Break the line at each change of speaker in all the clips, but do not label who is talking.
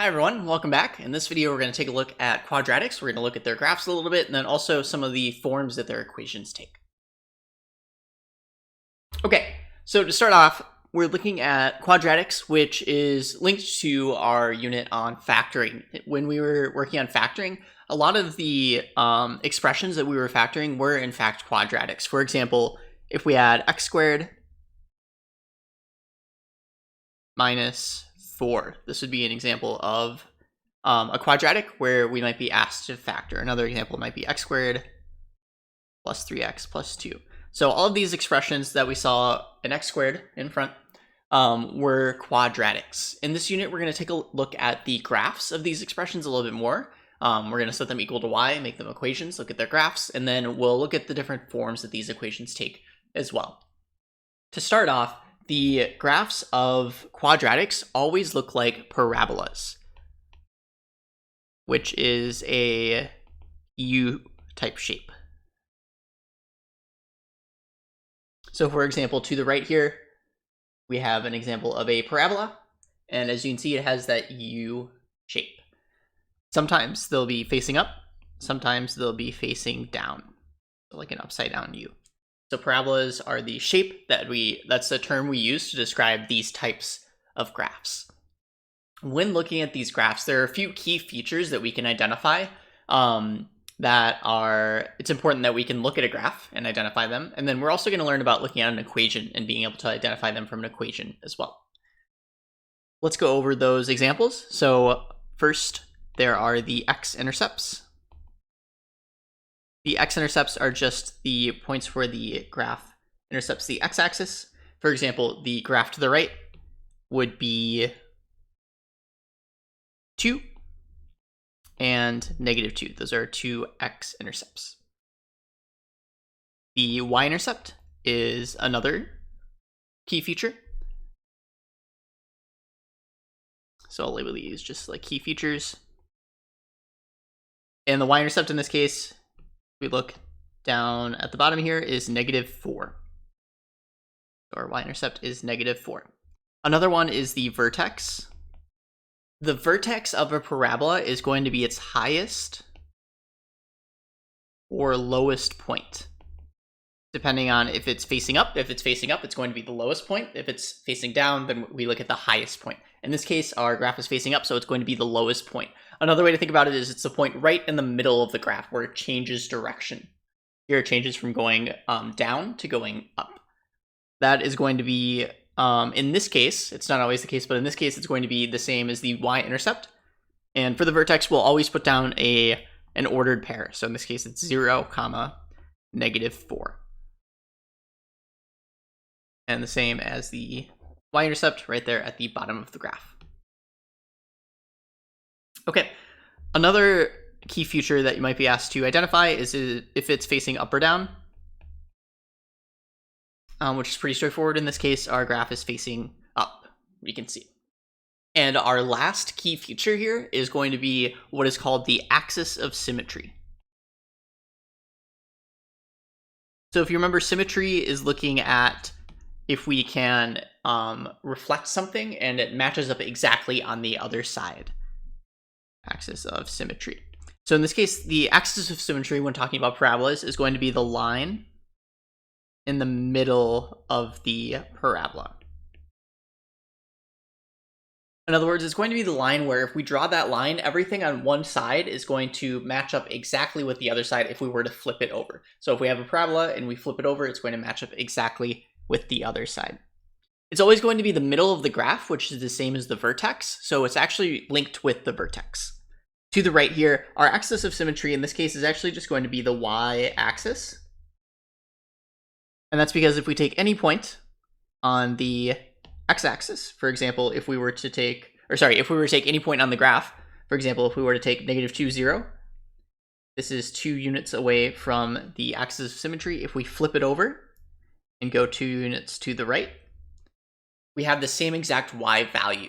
Hi everyone, welcome back. In this video we're going to take a look at quadratics. We're going to look at their graphs a little bit and then also some of the forms that their equations take. Okay, so to start off, we're looking at quadratics, which is linked to our unit on factoring. When we were working on factoring, a lot of the expressions that we were factoring were in fact quadratics. For example, if we had x squared minus 4. This would be an example of a quadratic where we might be asked to factor. Another example might be x squared plus 3x plus 2. So all of these expressions that we saw an x squared in front were quadratics. In this unit, we're going to take a look at the graphs of these expressions a little bit more. We're going to set them equal to y, make them equations, look at their graphs, and then we'll look at the different forms that these equations take as well. To start off, the graphs of quadratics always look like parabolas, which is a U-type shape. So for example, to the right here, we have an example of a parabola, and as you can see, it has that U shape. Sometimes they'll be facing up, sometimes they'll be facing down, so like an upside down U. So parabolas are the shape that's the term we use to describe these types of graphs. When looking at these graphs, there are a few key features that we can identify it's important that we can look at a graph and identify them. And then we're also going to learn about looking at an equation and being able to identify them from an equation as well. Let's go over those examples. So first, there are the X-Intercepts. The X-intercepts are just the points where the graph intercepts the x-axis. For example, the graph to the right would be 2 and negative 2. Those are two x-intercepts. The y-intercept is another key feature. So I'll label these just like key features. And the y-intercept in this case, we look down at the bottom here, is negative 4. Our y-intercept is negative 4. Another one is the vertex. The vertex of a parabola is going to be its highest or lowest point, depending on if it's facing up. If it's facing up, it's going to be the lowest point. If it's facing down, then we look at the highest point. In this case, our graph is facing up, so it's going to be the lowest point. Another way to think about it is it's the point right in the middle of the graph where it changes direction. Here it changes from going down to going up. That is going to be, in this case, it's not always the case, but in this case, it's going to be the same as the y-intercept. And for the vertex, we'll always put down an ordered pair. So in this case, it's 0, negative 4. And the same as the y-intercept right there at the bottom of the graph. Okay, another key feature that you might be asked to identify is if it's facing up or down, which is pretty straightforward. In this case, our graph is facing up, we can see. And our last key feature here is going to be what is called the axis of symmetry. So if you remember, symmetry is looking at if we can reflect something and it matches up exactly on the other side. Axis of symmetry. So in this case, the axis of symmetry when talking about parabolas is going to be the line in the middle of the parabola. In other words, it's going to be the line where if we draw that line, everything on one side is going to match up exactly with the other side if we were to flip it over. So if we have a parabola and we flip it over, it's going to match up exactly with the other side. It's always going to be the middle of the graph, which is the same as the vertex, so it's actually linked with the vertex. To the right here, our axis of symmetry in this case is actually just going to be the y-axis. And that's because if we take any point on the x-axis, for example, if we were to take any point on the graph, for example, if we were to take negative 2, 0, this is 2 units away from the axis of symmetry. If we flip it over and go 2 units to the right, we have the same exact y value.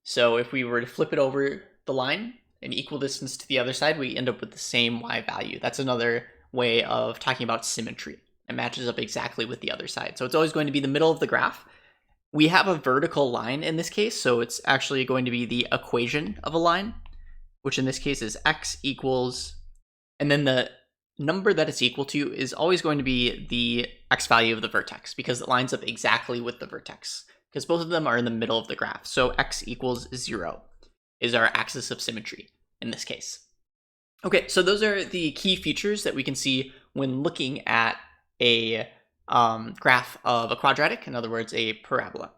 So if we were to flip it over the line an equal distance to the other side, we end up with the same y value. That's another way of talking about symmetry. It matches up exactly with the other side. So it's always going to be the middle of the graph we have a vertical line in this case, so it's actually going to be the equation of a line, which in this case is x equals, and then the number that it's equal to is always going to be the x value of the vertex, because it lines up exactly with the vertex, because both of them are in the middle of the graph. So x equals 0 is our axis of symmetry in this case. Okay, so those are the key features that we can see when looking at a graph of a quadratic, in other words, a parabola.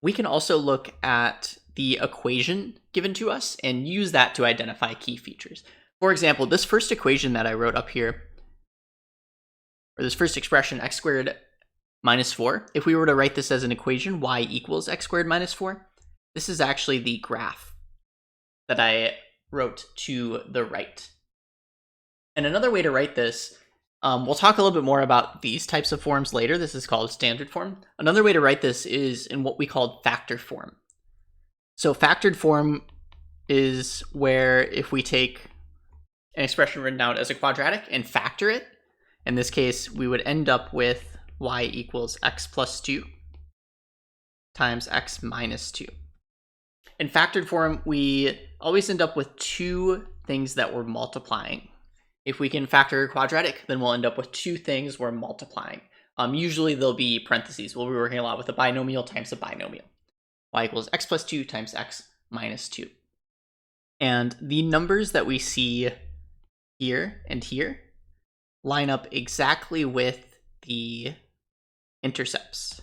We can also look at the equation given to us and use that to identify key features. For example, this first equation that I wrote up here, or this first expression, x squared minus 4, if we were to write this as an equation, y equals x squared minus 4, this is actually the graph that I wrote to the right. And another way to write this, we'll talk a little bit more about these types of forms later. This is called standard form. Another way to write this is in what we call factor form. So factored form is where if we take an expression written out as a quadratic and factor it, in this case, we would end up with y equals x plus 2 times x minus 2. In factored form, we always end up with two things that we're multiplying. If we can factor a quadratic, then we'll end up with two things we're multiplying. Usually there'll be parentheses. We'll be working a lot with a binomial times a binomial. Y equals x plus 2 times x minus 2. And the numbers that we see here and here line up exactly with the intercepts,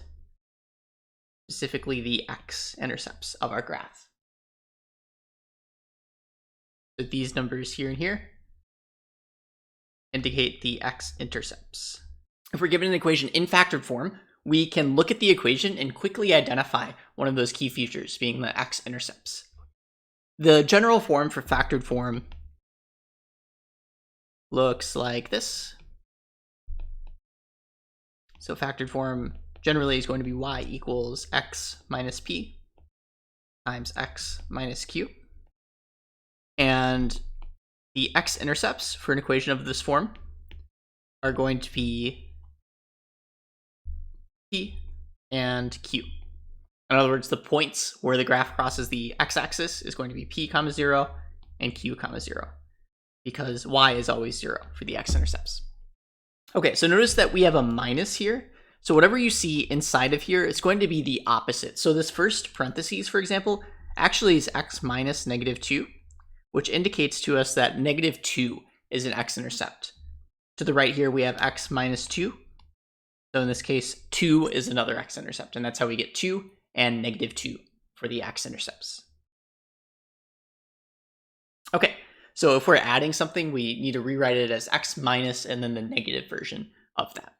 specifically the x-intercepts of our graph. So these numbers here and here indicate the x-intercepts. If we're given an equation in factored form, we can look at the equation and quickly identify one of those key features, being the x-intercepts. The general form for factored form looks like this. So factored form generally is going to be y equals x minus p times x minus q. And the x-intercepts for an equation of this form are going to be p and q. In other words, the points where the graph crosses the x-axis is going to be p comma 0 and q comma 0, because y is always 0 for the x-intercepts. Okay, so notice that we have a minus here. So whatever you see inside of here, it's going to be the opposite. So this first parentheses, for example, actually is x minus negative 2, which indicates to us that negative 2 is an x-intercept. To the right here, we have x minus 2. So in this case, 2 is another x-intercept, and that's how we get 2 and negative 2 for the x-intercepts. Okay, so if we're adding something, we need to rewrite it as x minus and then the negative version of that.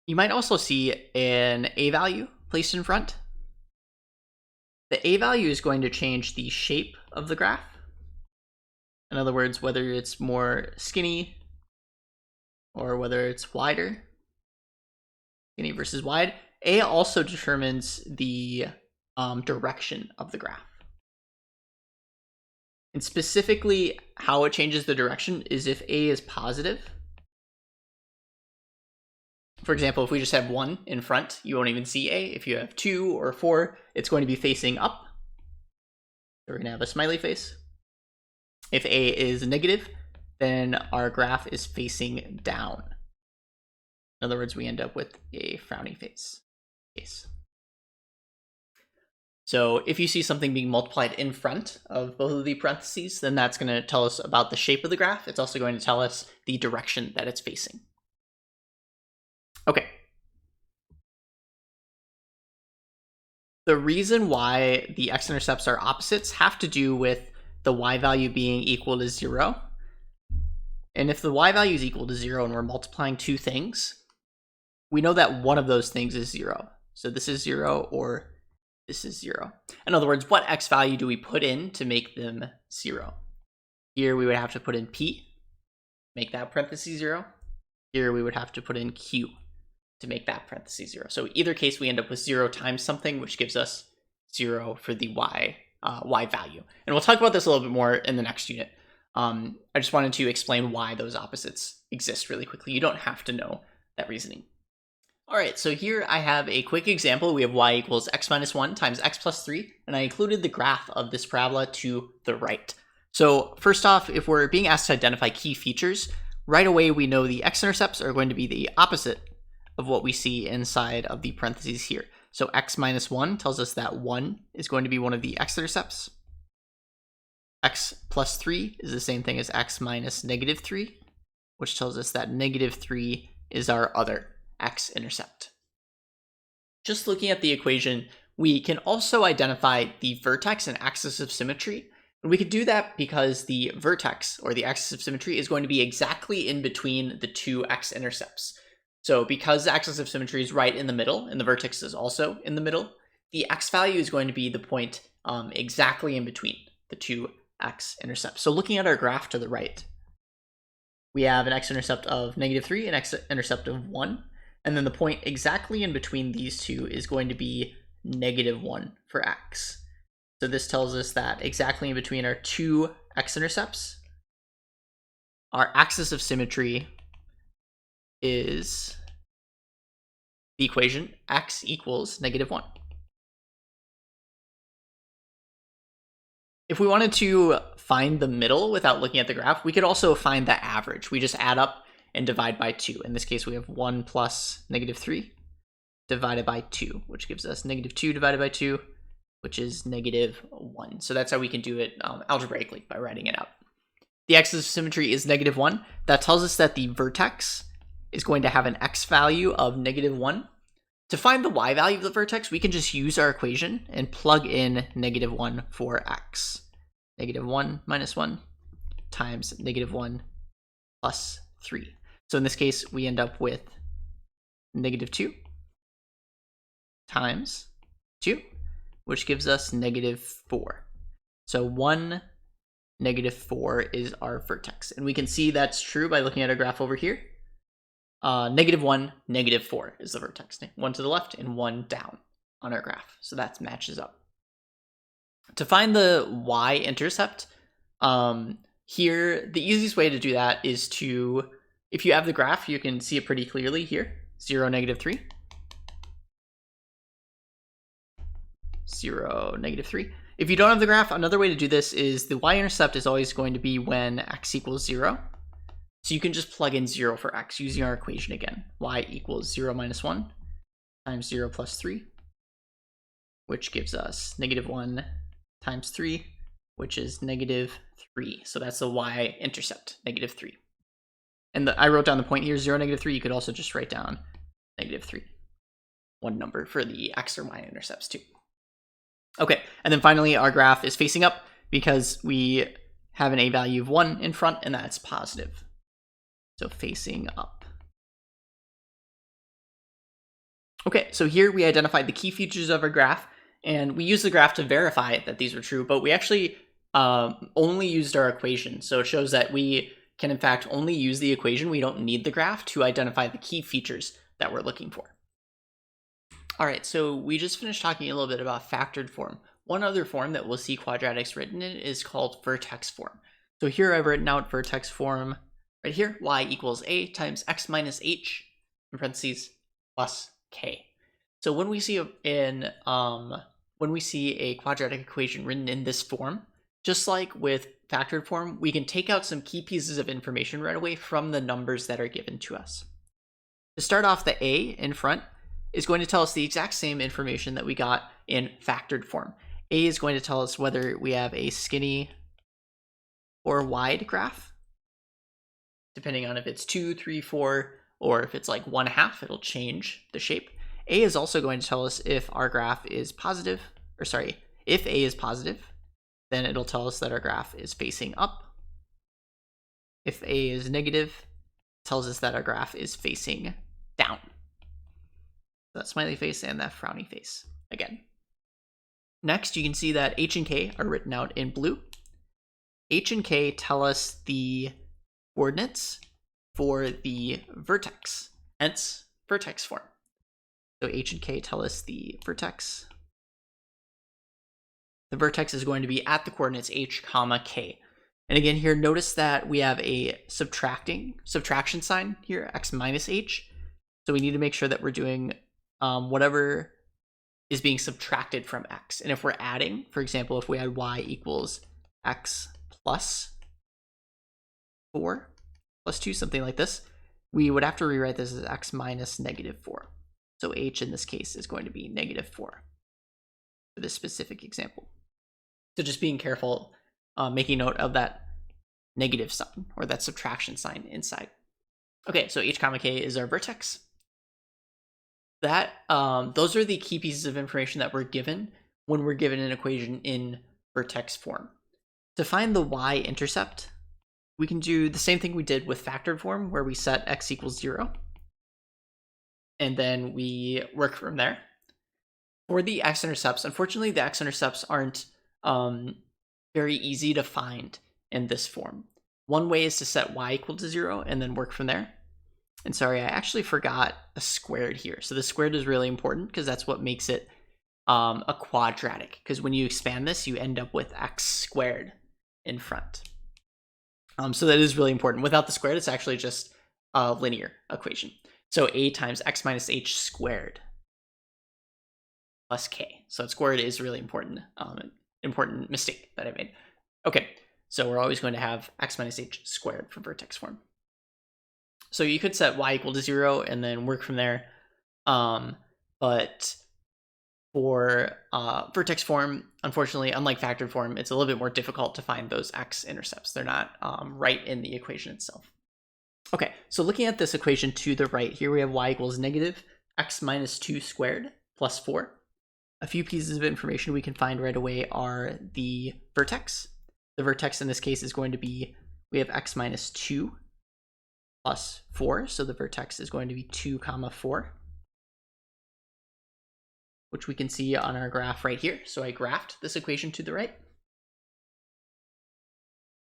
You might also see an a value placed in front. The a value is going to change the shape of the graph. In other words, whether it's more skinny or whether it's wider. Skinny versus wide. A also determines the direction of the graph. And specifically, how it changes the direction is if a is positive. For example, if we just have 1 in front, you won't even see a. If you have 2 or 4, it's going to be facing up. So we're going to have a smiley face. If a is negative, then our graph is facing down. In other words, we end up with a frowny face. So if you see something being multiplied in front of both of the parentheses, then that's going to tell us about the shape of the graph. It's also going to tell us the direction that it's facing. Okay. The reason why the x-intercepts are opposites have to do with the y value being equal to 0. And if the y value is equal to 0 and we're multiplying two things, we know that one of those things is 0. So this is 0 or this is 0. In other words, what x value do we put in to make them 0? Here we would have to put in p, make that parentheses 0. Here we would have to put in q to make that parentheses 0. So either case, we end up with 0 times something, which gives us 0 for the y value. And we'll talk about this a little bit more in the next unit. I just wanted to explain why those opposites exist really quickly. You don't have to know that reasoning. All right, so here I have a quick example. We have y equals x minus 1 times x plus 3, and I included the graph of this parabola to the right. So first off, if we're being asked to identify key features, right away we know the x-intercepts are going to be the opposite of what we see inside of the parentheses here. So x minus 1 tells us that 1 is going to be one of the x-intercepts. X plus 3 is the same thing as x minus negative 3, which tells us that negative 3 is our other x-intercept. Just looking at the equation, we can also identify the vertex and axis of symmetry. And we could do that because the vertex, or the axis of symmetry, is going to be exactly in between the two x-intercepts. So because the axis of symmetry is right in the middle, and the vertex is also in the middle, the x value is going to be the point exactly in between the two x-intercepts. So looking at our graph to the right, we have an x-intercept of negative 3, an x-intercept of 1. And then the point exactly in between these two is going to be negative 1 for x. So this tells us that exactly in between our two x-intercepts, our axis of symmetry is the equation x equals negative 1. If we wanted to find the middle without looking at the graph, we could also find the average. We just add up and divide by 2. In this case, we have 1 plus negative 3 divided by 2, which gives us negative 2 divided by 2, which is negative 1. So that's how we can do it algebraically by writing it out. The axis of symmetry is negative 1. That tells us that the vertex is going to have an x value of negative 1. To find the y value of the vertex, we can just use our equation and plug in negative 1 for x. Negative 1 minus 1 times negative 1 plus 3. So in this case, we end up with negative 2 times 2, which gives us negative 4. So 1, negative 4 is our vertex. And we can see that's true by looking at our graph over here. Negative 1, negative 4 is the vertex. 1 to the left and 1 down on our graph. So that matches up. To find the y-intercept, here, the easiest way to do that is to, if you have the graph, you can see it pretty clearly here. 0, negative 3. 0, negative 3. If you don't have the graph, another way to do this is the y-intercept is always going to be when x equals 0. So you can just plug in 0 for x using our equation again. Y equals 0 minus 1 times 0 plus 3, which gives us negative 1 times 3, which is negative 3. So that's the y-intercept, negative 3. And I wrote down the point here, 0, negative 3. You could also just write down negative 3. One number for the x or y-intercepts too. Okay, and then finally our graph is facing up because we have an a value of 1 in front, and that's positive. So facing up. Okay, so here we identified the key features of our graph, and we used the graph to verify that these were true, but we actually only used our equation. So it shows that we can in fact only use the equation. We don't need the graph to identify the key features that we're looking for. All right, so we just finished talking a little bit about factored form. One other form that we'll see quadratics written in is called vertex form. So here I've written out vertex form right here, y equals a times x minus h, in parentheses, plus k. So when we see a quadratic equation written in this form, just like with factored form, we can take out some key pieces of information right away from the numbers that are given to us. To start off, the a in front is going to tell us the exact same information that we got in factored form. A is going to tell us whether we have a skinny or wide graph. Depending on if it's 2, 3, 4, or if it's like 1/2, it'll change the shape. A is also going to tell us if our graph is positive, or sorry, if A is positive, then it'll tell us that our graph is facing up. If A is negative, it tells us that our graph is facing down. That smiley face and that frowny face again. Next, you can see that H and K are written out in blue. H and K tell us the coordinates for the vertex, hence vertex form. So H and K tell us the vertex. The vertex is going to be at the coordinates H, comma, K. And again here, notice that we have a subtraction sign here, x minus H. So we need to make sure that we're doing whatever is being subtracted from x. And if we're adding, for example, if we had y equals x plus 4 plus 2, something like this, we would have to rewrite this as x minus -4. So h in this case is going to be -4 for this specific example. So just being careful, making note of that negative sign or that subtraction sign inside. Okay, so h comma k is our vertex. Those are the key pieces of information that we're given when we're given an equation in vertex form. To find the y-intercept, we can do the same thing we did with factored form, where we set x equals 0, and then we work from there. For the x-intercepts, unfortunately, the x-intercepts aren't very easy to find in this form. One way is to set y equal to 0 and then work from there. And sorry, I actually forgot a squared here. So the squared is really important because that's what makes it a quadratic. Because when you expand this, you end up with x squared in front. So that is really important. Without the squared, it's actually just a linear equation. So a times x minus h squared plus k. So that squared is really important. Important mistake that I made. Okay, so we're always going to have x minus h squared for vertex form. So you could set y equal to 0 and then work from there. But for vertex form, unfortunately, unlike factored form, it's a little bit more difficult to find those x-intercepts. They're not right in the equation itself. Okay, so looking at this equation to the right, here we have y equals negative x minus 2 squared plus 4. A few pieces of information we can find right away are the vertex. The vertex in this case is going to be, we have x minus 2 plus 4, so the vertex is going to be 2 comma 4, which we can see on our graph right here. So I graphed this equation to the right.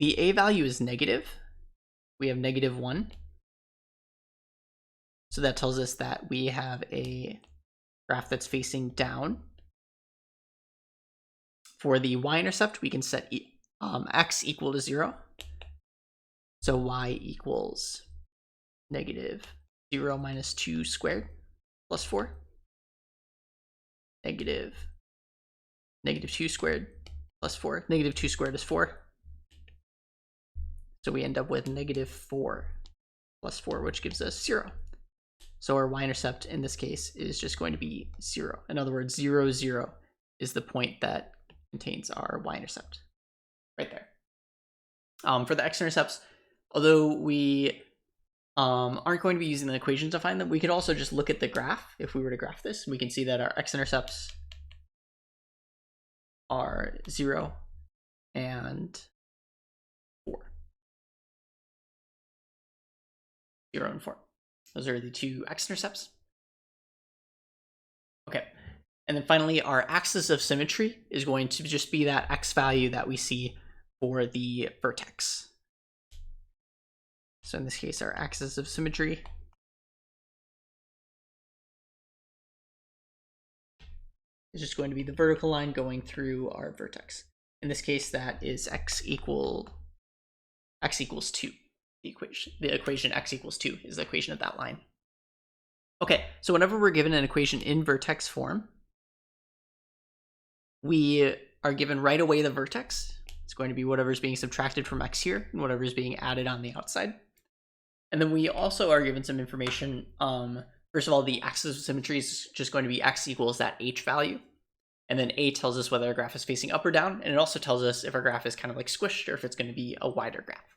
The a value is negative. We have -1. So that tells us that we have a graph that's facing down. For the y-intercept, we can set x equal to 0. So y equals -0 minus 2 squared plus 4. -2 squared plus 4. -2 squared is 4. So we end up with -4 plus 4, which gives us 0. So our y-intercept in this case is just going to be 0. In other words, 0, 0 is the point that contains our y-intercept right there. For the x-intercepts, although we aren't going to be using the equation to find them, we could also just look at the graph. If we were to graph this, we can see that our x-intercepts are 0 and 4. 0 and 4. Those are the two x-intercepts. Okay. And then finally, our axis of symmetry is going to just be that x value that we see for the vertex. So in this case, our axis of symmetry is just going to be the vertical line going through our vertex. In this case, that is x equals 2. The equation x equals 2 is the equation of that line. Okay, so whenever we're given an equation in vertex form, we are given right away the vertex. It's going to be whatever is being subtracted from x here and whatever is being added on the outside. And then we also are given some information. First of all, the axis of symmetry is just going to be x equals that h value. And then a tells us whether our graph is facing up or down. And it also tells us if our graph is kind of like squished or if it's going to be a wider graph.